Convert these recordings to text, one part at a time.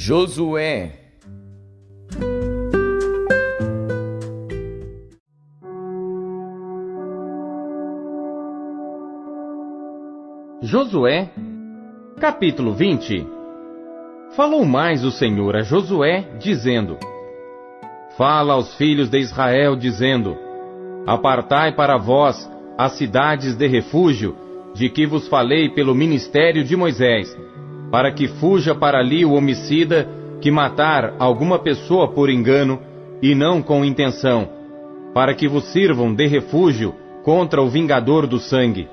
Josué. Josué, capítulo 20. Falou mais o Senhor a Josué, dizendo: Fala aos filhos de Israel, dizendo: Apartai para vós as cidades de refúgio, de que vos falei pelo ministério de Moisés, para que fuja para ali o homicida que matar alguma pessoa por engano, e não com intenção, para que vos sirvam de refúgio contra o vingador do sangue.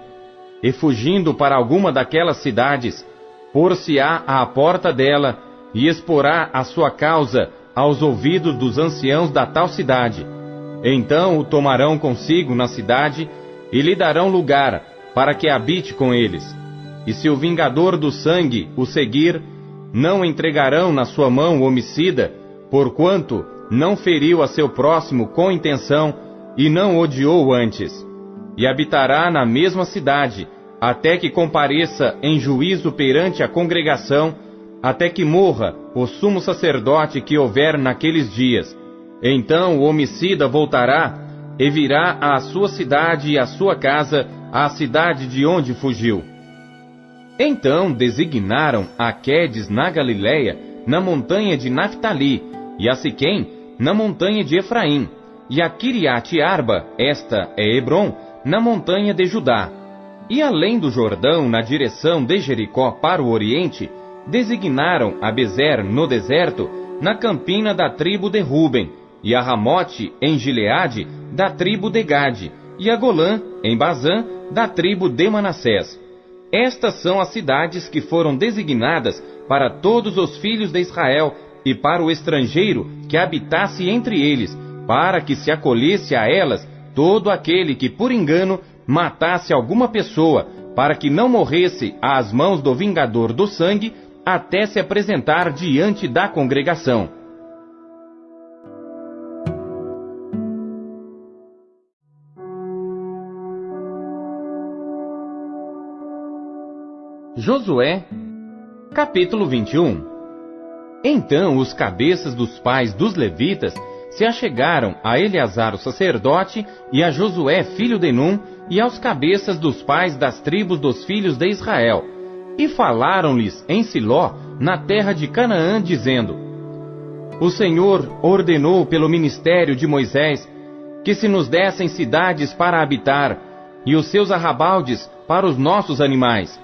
E fugindo para alguma daquelas cidades, pôr-se-á à porta dela, e exporá a sua causa aos ouvidos dos anciãos da tal cidade. Então o tomarão consigo na cidade, e lhe darão lugar, para que habite com eles. E se o vingador do sangue o seguir, não entregarão na sua mão o homicida, porquanto não feriu a seu próximo com intenção, e não odiou antes. E habitará na mesma cidade, até que compareça em juízo perante a congregação, até que morra o sumo sacerdote que houver naqueles dias. Então o homicida voltará, e virá à sua cidade e à sua casa, à cidade de onde fugiu. Então designaram a Quedes na Galileia, na montanha de Naftali, e a Siquém, na montanha de Efraim, e a Quiriate-Arba, esta é Hebrom, na montanha de Judá. E além do Jordão, na direção de Jericó para o oriente, designaram a Bezer no deserto, na campina da tribo de Ruben, e a Ramote em Gileade, da tribo de Gade, e a Golã em Bazã, da tribo de Manassés. Estas são as cidades que foram designadas para todos os filhos de Israel e para o estrangeiro que habitasse entre eles, para que se acolhesse a elas todo aquele que por engano matasse alguma pessoa, para que não morresse às mãos do vingador do sangue, até se apresentar diante da congregação. Josué, capítulo 21. Então os cabeças dos pais dos levitas se achegaram a Eleazar o sacerdote e a Josué filho de Num e aos cabeças dos pais das tribos dos filhos de Israel, e falaram-lhes em Siló, na terra de Canaã, dizendo: O Senhor ordenou pelo ministério de Moisés que se nos dessem cidades para habitar, e os seus arrabaldes para os nossos animais.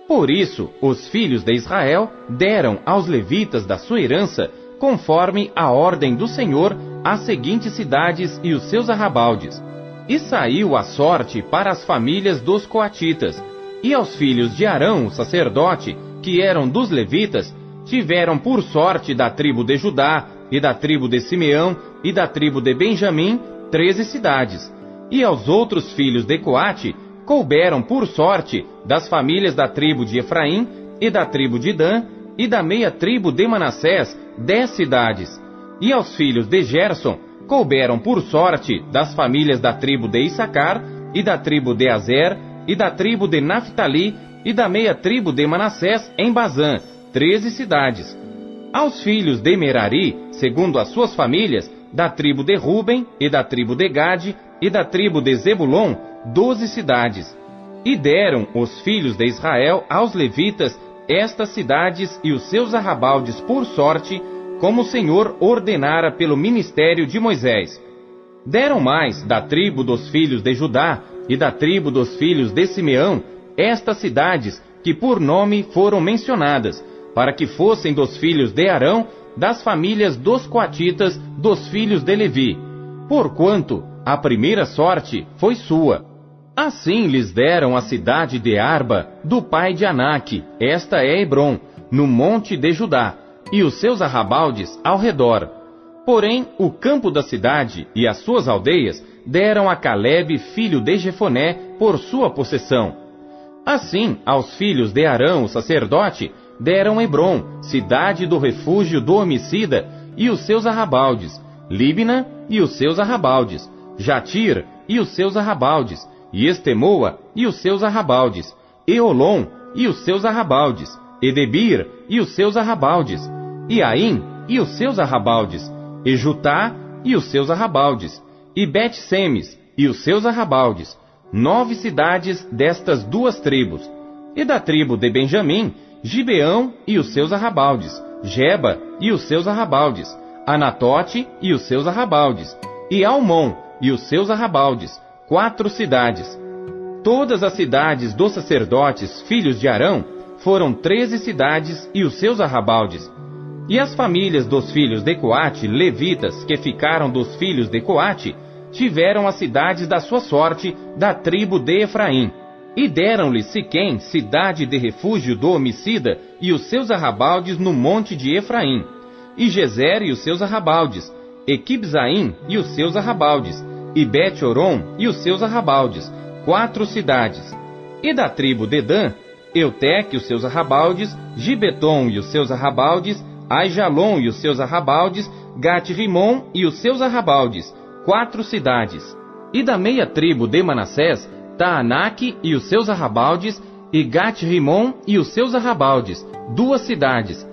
Por isso, os filhos de Israel deram aos levitas da sua herança, conforme a ordem do Senhor, as seguintes cidades e os seus arrabaldes. E saiu a sorte para as famílias dos coatitas, e aos filhos de Arão, o sacerdote, que eram dos levitas, tiveram por sorte da tribo de Judá, e da tribo de Simeão, e da tribo de Benjamim, 13 cidades. E aos outros filhos de Coate, couberam por sorte das famílias da tribo de Efraim, e da tribo de Dan, e da meia tribo de Manassés, 10 cidades. E aos filhos de Gerson, couberam por sorte das famílias da tribo de Issacar, e da tribo de Azer, e da tribo de Naftali, e da meia tribo de Manassés, em Bazã, 13 cidades. Aos filhos de Merari, segundo as suas famílias, da tribo de Ruben, e da tribo de Gade, e da tribo de Zebulon, 12 cidades. E deram os filhos de Israel aos levitas estas cidades e os seus arrabaldes por sorte, como o Senhor ordenara pelo ministério de Moisés. Deram mais da tribo dos filhos de Judá e da tribo dos filhos de Simeão estas cidades que por nome foram mencionadas, para que fossem dos filhos de Arão, das famílias dos coatitas, dos filhos de Levi, porquanto a primeira sorte foi sua. Assim lhes deram a cidade de Arba, do pai de Aнаque, esta é Hebrom, no monte de Judá, e os seus arrabaldes ao redor. Porém, o campo da cidade e as suas aldeias deram a Calebe, filho de Jefoné, por sua possessão. Assim, aos filhos de Arão, o sacerdote, deram Hebrom, cidade do refúgio do homicida, e os seus arrabaldes, Líbna e os seus arrabaldes, Jatir e os seus arrabaldes, e Estemoa e os seus arrabaldes, Eolon e os seus arrabaldes, Edebir e os seus arrabaldes, e Aim e os seus arrabaldes, e Jutá e os seus arrabaldes, e Bet-Semes e os seus arrabaldes, 9 cidades destas 2 tribos. E da tribo de Benjamim, Gibeão e os seus arrabaldes, Geba e os seus arrabaldes, Anatote e os seus arrabaldes, e Almon e os seus arrabaldes, 4 cidades. Todas as cidades dos sacerdotes, filhos de Arão, foram 13 cidades e os seus arrabaldes. E as famílias dos filhos de Coate, levitas, que ficaram dos filhos de Coate, tiveram as cidades da sua sorte, da tribo de Efraim. E deram-lhe Siquém, cidade de refúgio do homicida, e os seus arrabaldes no monte de Efraim, e Gezer e os seus arrabaldes, e Quibzaim e os seus arrabaldes, e Bet-Horon e os seus arrabaldes, 4 cidades. E da tribo de Dan, Eutec e os seus arrabaldes, Gibeton e os seus arrabaldes, Aijalon e os seus arrabaldes, Gat-Rimon e os seus arrabaldes, 4 cidades. E da meia tribo de Manassés, Taanaque e os seus arrabaldes, e Gat-Rimon e os seus arrabaldes, 2 cidades.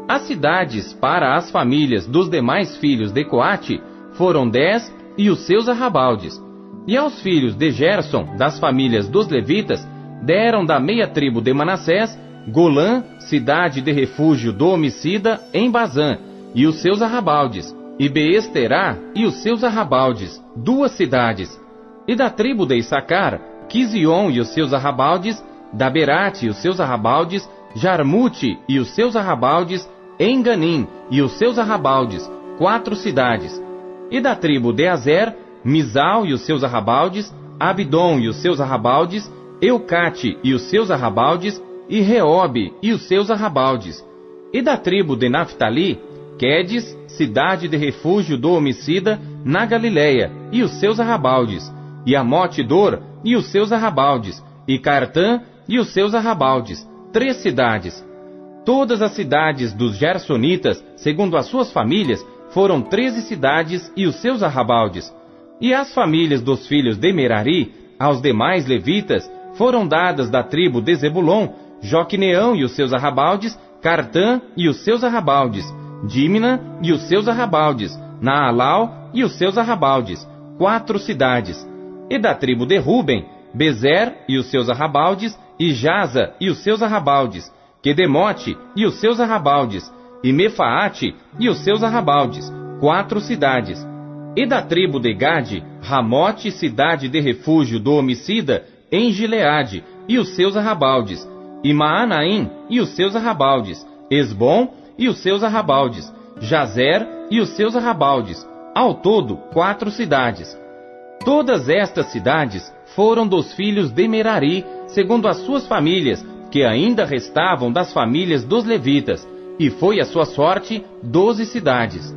As cidades para as famílias dos demais filhos de Coate foram 10 e os seus arrabaldes. E aos filhos de Gerson, das famílias dos levitas, deram da meia tribo de Manassés, Golã, cidade de refúgio do homicida, em Bazã, e os seus arrabaldes, e Beesterá e os seus arrabaldes, 2 cidades. E da tribo de Issacar, Quizion e os seus arrabaldes, Daberate e os seus arrabaldes, Jarmute e os seus arrabaldes, Enganim e os seus arrabaldes, 4 cidades. E da tribo de Azer, Misal e os seus arrabaldes, Abdon e os seus arrabaldes, Eucate e os seus arrabaldes, e Reobe e os seus arrabaldes. E da tribo de Naphtali, Quedes, cidade de refúgio do homicida, na Galileia, e os seus arrabaldes, e Amote-Dor e os seus arrabaldes, e Cartã e os seus arrabaldes, 3 cidades. Todas as cidades dos Gersonitas, segundo as suas famílias, foram 13 cidades e os seus arrabaldes. E as famílias dos filhos de Merari, aos demais levitas, foram dadas da tribo de Zebulon, Joqueneão e os seus arrabaldes, Cartã e os seus arrabaldes, Dímina e os seus arrabaldes, Naalau e os seus arrabaldes, 4 cidades. E da tribo de Ruben, Bezer e os seus arrabaldes, e Jaza e os seus arrabaldes, Quedemote e os seus arrabaldes, e Mefaate e os seus arrabaldes, 4 cidades. E da tribo de Gade, Ramote, cidade de refúgio do homicida, em Gileade, e os seus arrabaldes, e Maanaim e os seus arrabaldes, Esbom e os seus arrabaldes, Jazer e os seus arrabaldes, ao todo 4 cidades. Todas estas cidades foram dos filhos de Merari, segundo as suas famílias, que ainda restavam das famílias dos levitas, e foi a sua sorte 12 cidades.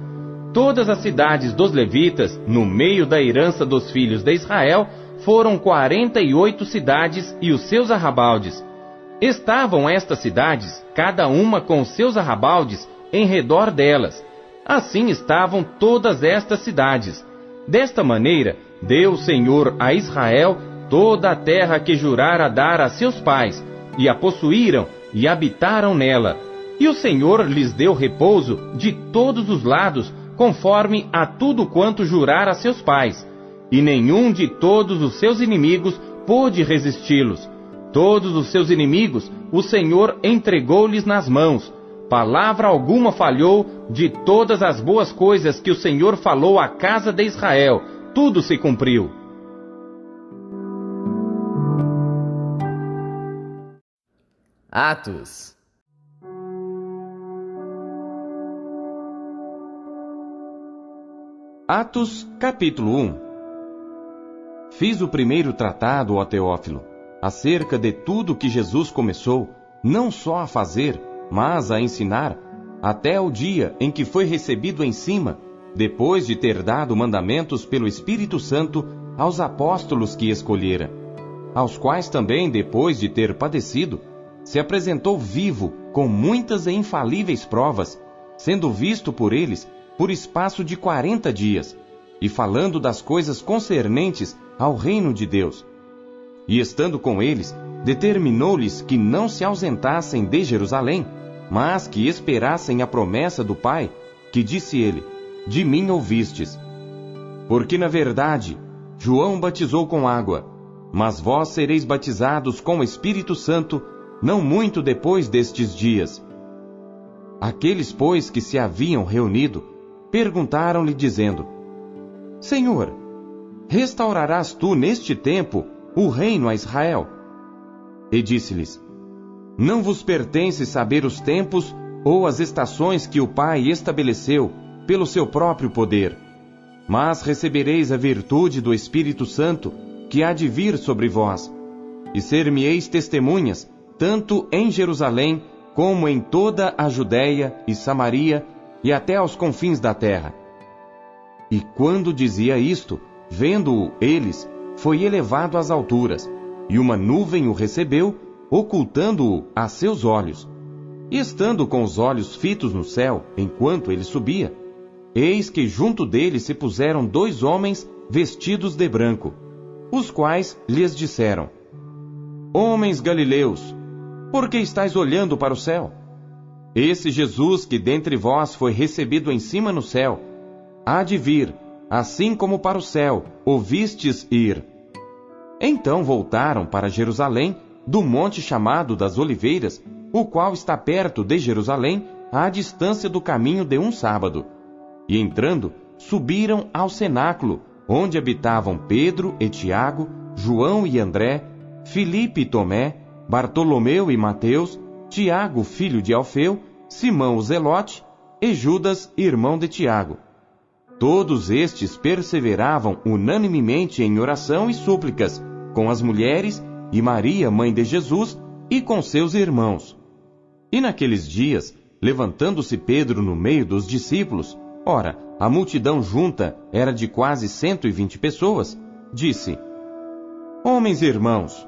Todas as cidades dos levitas, no meio da herança dos filhos de Israel, foram 48 cidades e os seus arrabaldes. Estavam estas cidades, cada uma com os seus arrabaldes, em redor delas. Assim estavam todas estas cidades. Desta maneira, deu o Senhor a Israel toda a terra que jurara dar a seus pais, e a possuíram e habitaram nela. E o Senhor lhes deu repouso de todos os lados, conforme a tudo quanto jurara a seus pais. E nenhum de todos os seus inimigos pôde resisti-los. Todos os seus inimigos o Senhor entregou-lhes nas mãos. Palavra alguma falhou de todas as boas coisas que o Senhor falou à casa de Israel. Tudo se cumpriu. Atos. Atos, capítulo 1. Fiz o primeiro tratado, ó Teófilo, acerca de tudo que Jesus começou, não só a fazer, mas a ensinar, até o dia em que foi recebido em cima, depois de ter dado mandamentos pelo Espírito Santo aos apóstolos que escolhera, aos quais também, depois de ter padecido, se apresentou vivo com muitas e infalíveis provas, sendo visto por eles por espaço de 40 dias, e falando das coisas concernentes ao reino de Deus. E estando com eles, determinou-lhes que não se ausentassem de Jerusalém, mas que esperassem a promessa do Pai, que disse ele: de mim ouvistes. Porque na verdade, João batizou com água, mas vós sereis batizados com o Espírito Santo, não muito depois destes dias. Aqueles, pois, que se haviam reunido, perguntaram-lhe, dizendo: Senhor, restaurarás tu neste tempo o reino a Israel? E disse-lhes: Não vos pertence saber os tempos ou as estações que o Pai estabeleceu pelo seu próprio poder, mas recebereis a virtude do Espírito Santo, que há de vir sobre vós, e ser-me-eis testemunhas, tanto em Jerusalém, como em toda a Judéia e Samaria, e até aos confins da terra. E quando dizia isto, vendo-o eles, foi elevado às alturas, e uma nuvem o recebeu, ocultando-o a seus olhos. E estando com os olhos fitos no céu, enquanto ele subia, eis que junto dele se puseram 2 homens vestidos de branco, os quais lhes disseram: Homens galileus, por que estáis olhando para o céu? Esse Jesus que dentre vós foi recebido em cima no céu, há de vir, assim como para o céu o vistes ir. Então voltaram para Jerusalém, do monte chamado das Oliveiras, o qual está perto de Jerusalém, à distância do caminho de um sábado. E entrando, subiram ao cenáculo, onde habitavam Pedro e Tiago, João e André, Filipe e Tomé, Bartolomeu e Mateus, Tiago, filho de Alfeu, Simão o Zelote, e Judas, irmão de Tiago. Todos estes perseveravam unanimemente em oração e súplicas, com as mulheres, e Maria, mãe de Jesus, e com seus irmãos. E naqueles dias, levantando-se Pedro no meio dos discípulos, ora, a multidão junta era de quase 120 pessoas, disse: Homens e irmãos,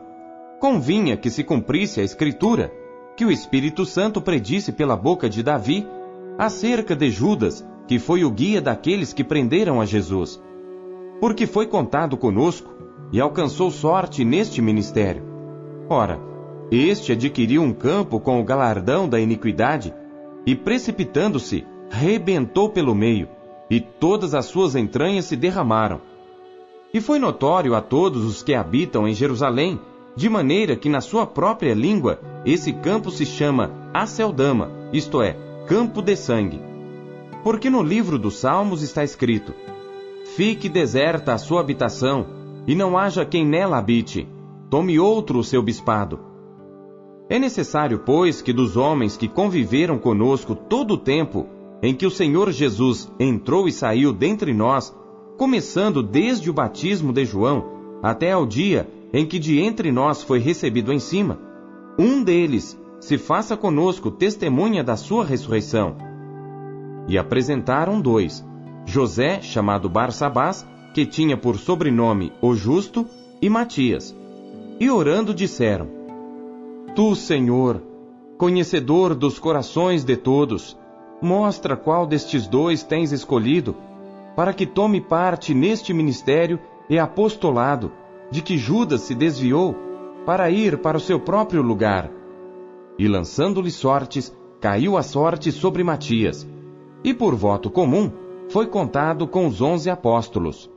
convinha que se cumprisse a Escritura, que o Espírito Santo predisse pela boca de Davi, acerca de Judas, que foi o guia daqueles que prenderam a Jesus. Porque foi contado conosco, e alcançou sorte neste ministério. Ora, este adquiriu um campo com o galardão da iniquidade, e precipitando-se, rebentou pelo meio, e todas as suas entranhas se derramaram. E foi notório a todos os que habitam em Jerusalém, de maneira que na sua própria língua esse campo se chama Aceldama, isto é, campo de sangue. Porque no livro dos Salmos está escrito: Fique deserta a sua habitação, e não haja quem nela habite, tome outro o seu bispado. É necessário, pois, que dos homens que conviveram conosco todo o tempo em que o Senhor Jesus entrou e saiu dentre nós, começando desde o batismo de João, até ao dia em que de entre nós foi recebido em cima, um deles se faça conosco testemunha da sua ressurreição. E apresentaram 2, José, chamado Barsabás, que tinha por sobrenome o Justo, e Matias. E orando disseram: Tu, Senhor, conhecedor dos corações de todos, mostra qual destes 2 tens escolhido, para que tome parte neste ministério e apostolado, de que Judas se desviou, para ir para o seu próprio lugar. E lançando-lhe sortes, caiu a sorte sobre Matias, e por voto comum foi contado com os 11 apóstolos.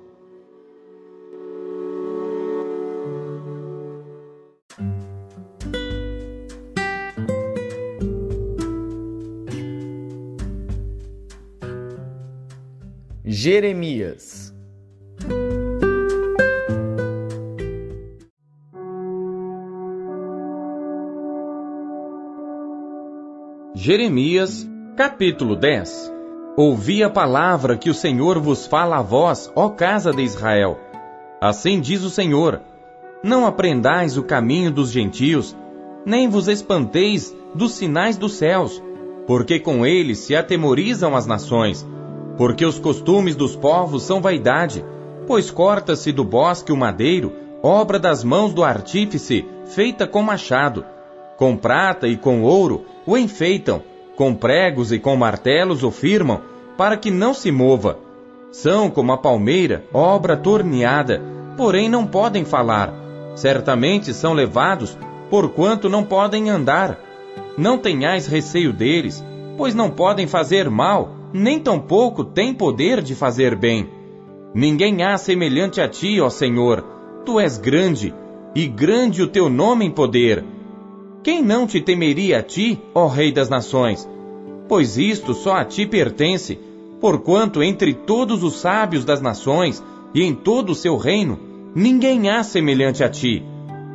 Jeremias. Jeremias, capítulo 10. Ouvi a palavra que o Senhor vos fala a vós, ó casa de Israel. Assim diz o Senhor: Não aprendais o caminho dos gentios, nem vos espanteis dos sinais dos céus, porque com eles se atemorizam as nações. Porque os costumes dos povos são vaidade, pois corta-se do bosque o madeiro, obra das mãos do artífice, feita com machado. Com prata e com ouro o enfeitam, com pregos e com martelos o firmam, para que não se mova. São como a palmeira, obra torneada, porém não podem falar. Certamente são levados, porquanto não podem andar. não tenhais receio deles, pois não podem fazer mal, nem tampouco têm poder de fazer bem. Ninguém há semelhante a ti, ó Senhor. Tu és grande, e grande o teu nome em poder. Quem não te temeria a ti, ó Rei das Nações? Pois isto só a ti pertence, porquanto entre todos os sábios das nações e em todo o seu reino, ninguém há semelhante a ti.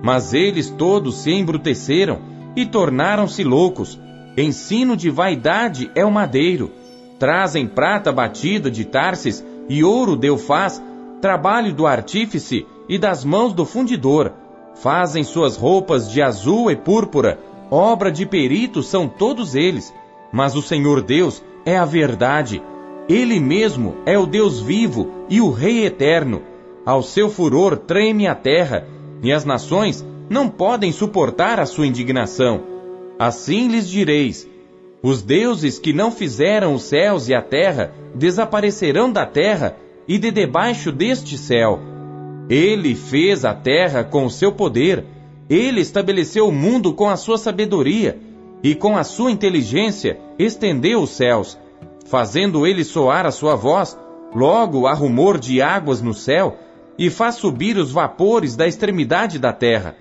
Mas eles todos se embruteceram e tornaram-se loucos. Ensino de vaidade é o madeiro. Trazem prata batida de Tarsis e ouro de Eufaz, trabalho do artífice e das mãos do fundidor. Fazem suas roupas de azul e púrpura, obra de peritos são todos eles. Mas o Senhor Deus é a verdade. Ele mesmo é o Deus vivo e o Rei eterno. Ao seu furor treme a terra, e as nações não podem suportar a sua indignação. Assim lhes direis: os deuses que não fizeram os céus e a terra desaparecerão da terra e de debaixo deste céu. Ele fez a terra com o seu poder, ele estabeleceu o mundo com a sua sabedoria, e com a sua inteligência estendeu os céus. Fazendo ele soar a sua voz, logo há rumor de águas no céu, e faz subir os vapores da extremidade da terra.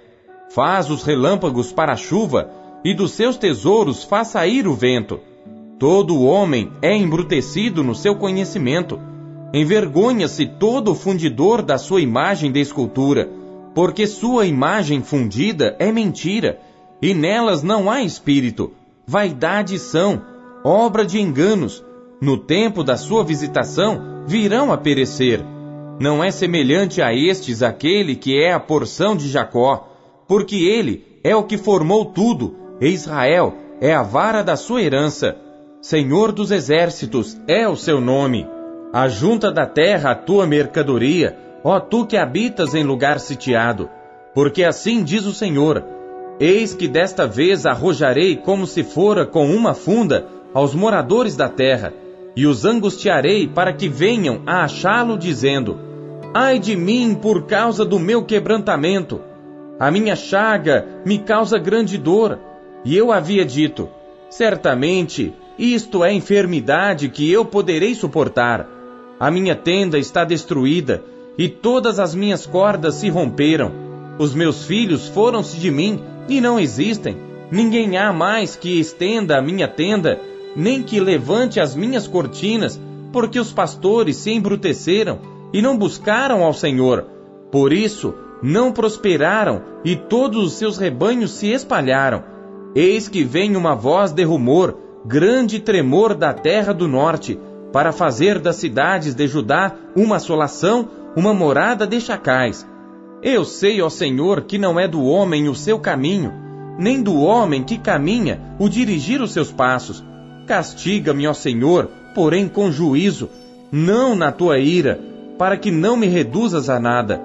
Faz os relâmpagos para a chuva, e dos seus tesouros faz sair o vento. Todo homem é embrutecido no seu conhecimento. Envergonha-se todo o fundidor da sua imagem de escultura, porque sua imagem fundida é mentira, e nelas não há espírito. Vaidades são, obra de enganos. No tempo da sua visitação virão a perecer. Não é semelhante a estes aquele que é a porção de Jacó, porque ele é o que formou tudo, e Israel é a vara da sua herança. Senhor dos exércitos é o seu nome. Ajunta da terra a tua mercadoria, ó tu que habitas em lugar sitiado. Porque assim diz o Senhor: eis que desta vez arrojarei como se fora com uma funda aos moradores da terra, e os angustiarei para que venham a achá-lo, dizendo: ai de mim por causa do meu quebrantamento. A minha chaga me causa grande dor. E eu havia dito: certamente isto é enfermidade que eu poderei suportar. A minha tenda está destruída, e todas as minhas cordas se romperam. Os meus filhos foram-se de mim, e não existem. Ninguém há mais que estenda a minha tenda, nem que levante as minhas cortinas, porque os pastores se embruteceram e não buscaram ao Senhor. Por isso, não prosperaram, e todos os seus rebanhos se espalharam. Eis que vem uma voz de rumor, grande tremor da terra do norte, para fazer das cidades de Judá uma assolação, uma morada de chacais. Eu sei, ó Senhor, que não é do homem o seu caminho, nem do homem que caminha o dirigir os seus passos. Castiga-me, ó Senhor, porém com juízo, não na tua ira, para que não me reduzas a nada.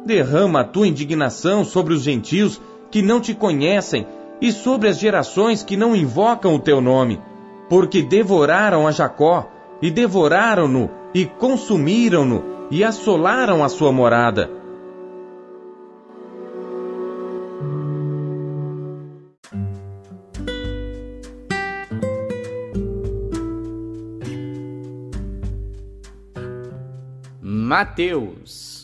Derrama a tua indignação sobre os gentios que não te conhecem e sobre as gerações que não invocam o teu nome, porque devoraram a Jacó, e devoraram-no, e consumiram-no, e assolaram a sua morada. Mateus.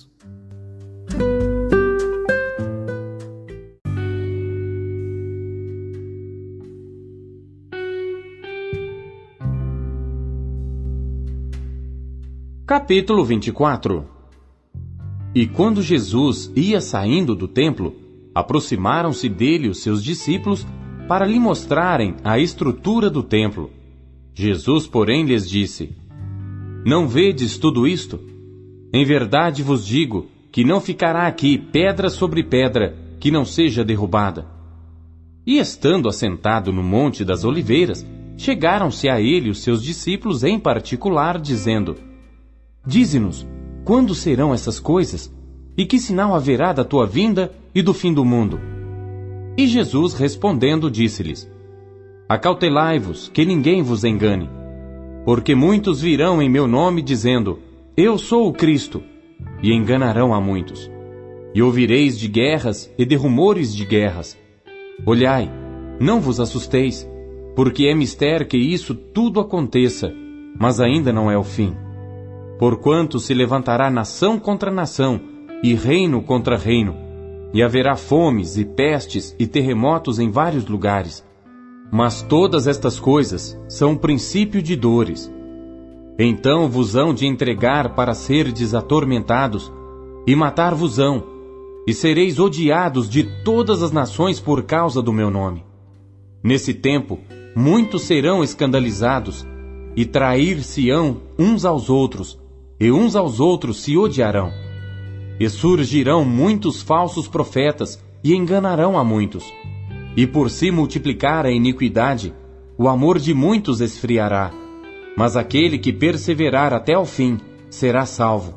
Capítulo 24. E quando Jesus ia saindo do templo, aproximaram-se dele os seus discípulos para lhe mostrarem a estrutura do templo. Jesus, porém, lhes disse: não vedes tudo isto? Em verdade vos digo que não ficará aqui pedra sobre pedra que não seja derrubada. E estando assentado no Monte das Oliveiras, chegaram-se a ele os seus discípulos em particular, dizendo: dize-nos, quando serão essas coisas? E que sinal haverá da tua vinda e do fim do mundo? E Jesus respondendo disse-lhes: acautelai-vos, que ninguém vos engane. Porque muitos virão em meu nome dizendo: eu sou o Cristo, e enganarão a muitos. E ouvireis de guerras e de rumores de guerras. Olhai, Não vos assusteis, porque é mister que isso tudo aconteça, mas ainda não é o fim. Porquanto se levantará nação contra nação, e reino contra reino, e haverá fomes, e pestes, e terremotos em vários lugares. Mas todas estas coisas são o princípio de dores. Então vos hão de entregar para serdes atormentados, e matar-vos-ão, e sereis odiados de todas as nações por causa do meu nome. Nesse tempo, muitos serão escandalizados, e trair-se-ão uns aos outros, e uns aos outros se odiarão. E surgirão muitos falsos profetas, e enganarão a muitos. E por se multiplicar a iniquidade, o amor de muitos esfriará. Mas aquele que perseverar até ao fim será salvo.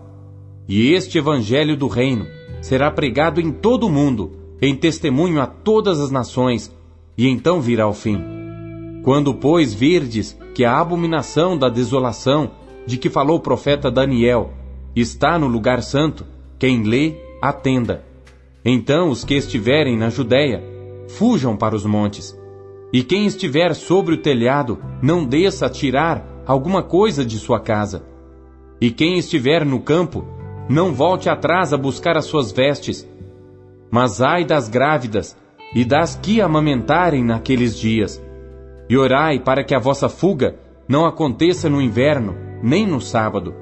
E este evangelho do reino será pregado em todo o mundo, em testemunho a todas as nações, e então virá o fim. Quando, pois, virdes que a abominação da desolação, de que falou o profeta Daniel, está no lugar santo, quem lê, atenda. Então os que estiverem na Judéia, fujam para os montes. E quem estiver sobre o telhado, não desça a tirar alguma coisa de sua casa. E quem estiver no campo, não volte atrás a buscar as suas vestes. Mas ai das grávidas, e das que amamentarem naqueles dias. E orai para que a vossa fuga não aconteça no inverno, nem no sábado.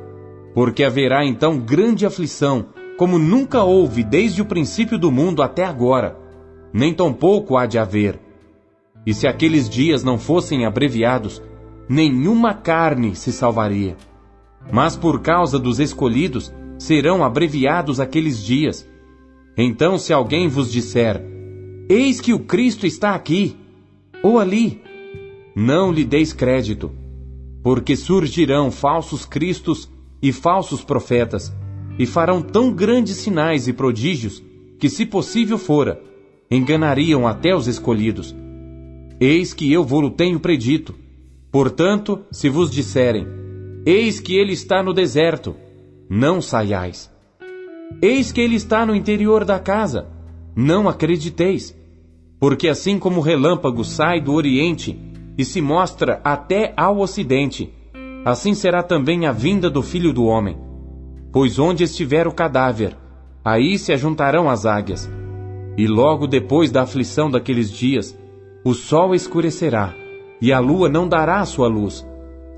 Porque haverá então grande aflição, como nunca houve desde o princípio do mundo até agora, nem tampouco há de haver. E se aqueles dias não fossem abreviados, nenhuma carne se salvaria. Mas por causa dos escolhidos, serão abreviados aqueles dias. Então se alguém vos disser, eis que o Cristo está aqui, ou ali, não lhe deis crédito, porque surgirão falsos cristos e falsos profetas, e farão tão grandes sinais e prodígios, que se possível fora, enganariam até os escolhidos. Eis que eu vou-lo tenho predito. Portanto, se vos disserem, eis que ele está no deserto, não saiais. Eis que ele está no interior da casa, não acrediteis. Porque assim como o relâmpago sai do oriente e se mostra até ao ocidente, assim será também a vinda do Filho do Homem. Pois onde estiver o cadáver, aí se ajuntarão as águias. E logo depois da aflição daqueles dias, o sol escurecerá, e a lua não dará a sua luz,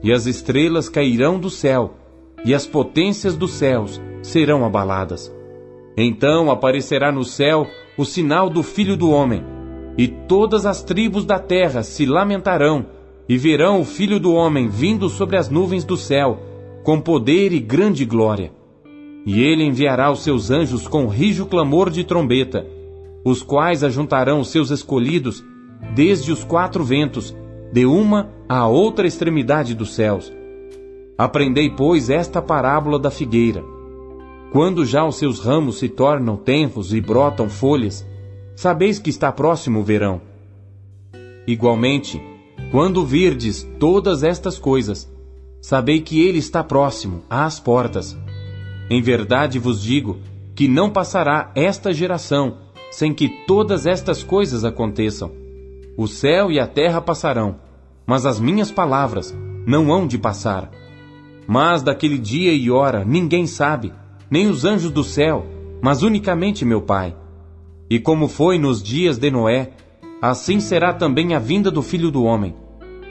e as estrelas cairão do céu, e as potências dos céus serão abaladas. Então aparecerá no céu o sinal do Filho do Homem, e todas as tribos da terra se lamentarão, e verão o Filho do Homem vindo sobre as nuvens do céu, com poder e grande glória. E ele enviará os seus anjos com rijo clamor de trombeta, os quais ajuntarão os seus escolhidos desde os 4 ventos, de uma à outra extremidade dos céus. Aprendei, pois, esta parábola da figueira. Quando já os seus ramos se tornam tenros e brotam folhas, sabeis que está próximo o verão. Igualmente, quando virdes todas estas coisas, sabei que ele está próximo, às portas. Em verdade vos digo que não passará esta geração sem que todas estas coisas aconteçam. O céu e a terra passarão, mas as minhas palavras não hão de passar. Mas daquele dia e hora ninguém sabe, nem os anjos do céu, mas unicamente meu Pai. E como foi nos dias de Noé, assim será também a vinda do Filho do Homem.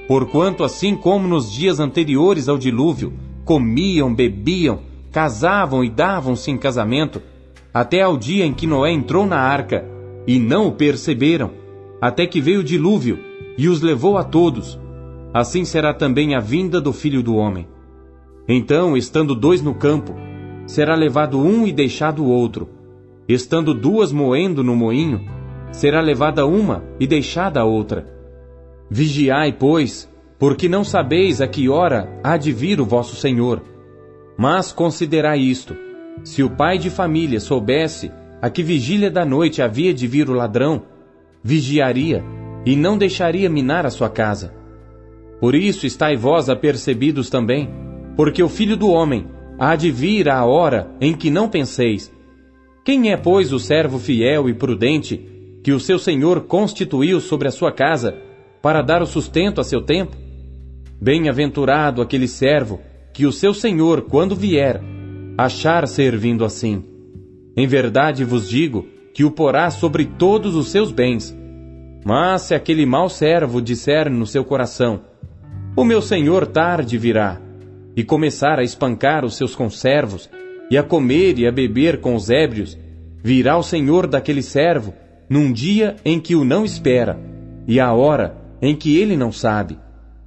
Porquanto assim como nos dias anteriores ao dilúvio, comiam, bebiam, casavam e davam-se em casamento, até ao dia em que Noé entrou na arca, e não o perceberam, até que veio o dilúvio, e os levou a todos. Assim será também a vinda do Filho do Homem. Então, estando 2 no campo, será levado um e deixado o outro. Estando 2 moendo no moinho, será levada uma e deixada a outra. Vigiai, pois, porque não sabeis a que hora há de vir o vosso Senhor. Mas considerai isto: se o pai de família soubesse a que vigília da noite havia de vir o ladrão, vigiaria e não deixaria minar a sua casa. Por isso estai vós apercebidos também, porque o Filho do Homem há de vir à hora em que não penseis. Quem é, pois, o servo fiel e prudente, que o seu senhor constituiu sobre a sua casa para dar o sustento a seu tempo? Bem-aventurado aquele servo que o seu senhor, quando vier, achar servindo assim. Em verdade vos digo que o porá sobre todos os seus bens. Mas se aquele mau servo disser no seu coração: o meu senhor tarde virá, e começar a espancar os seus conservos, e a comer e a beber com os ébrios, virá o senhor daquele servo num dia em que o não espera, e à hora em que ele não sabe,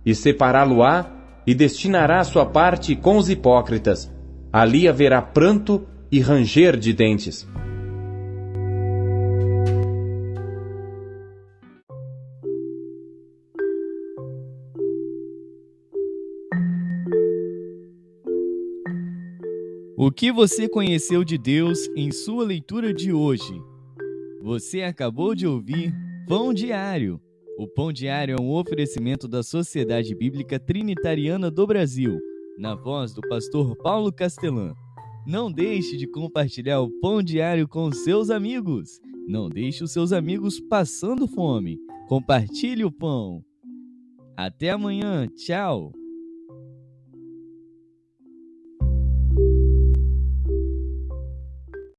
e separá-lo-á, e destinará a sua parte com os hipócritas. Ali haverá pranto e ranger de dentes. O que você conheceu de Deus em sua leitura de hoje? Você acabou de ouvir Pão Diário. O Pão Diário é um oferecimento da Sociedade Bíblica Trinitariana do Brasil, na voz do pastor Paulo Castelã. Não deixe de compartilhar o Pão Diário com seus amigos. Não deixe os seus amigos passando fome. Compartilhe o pão. Até amanhã. Tchau.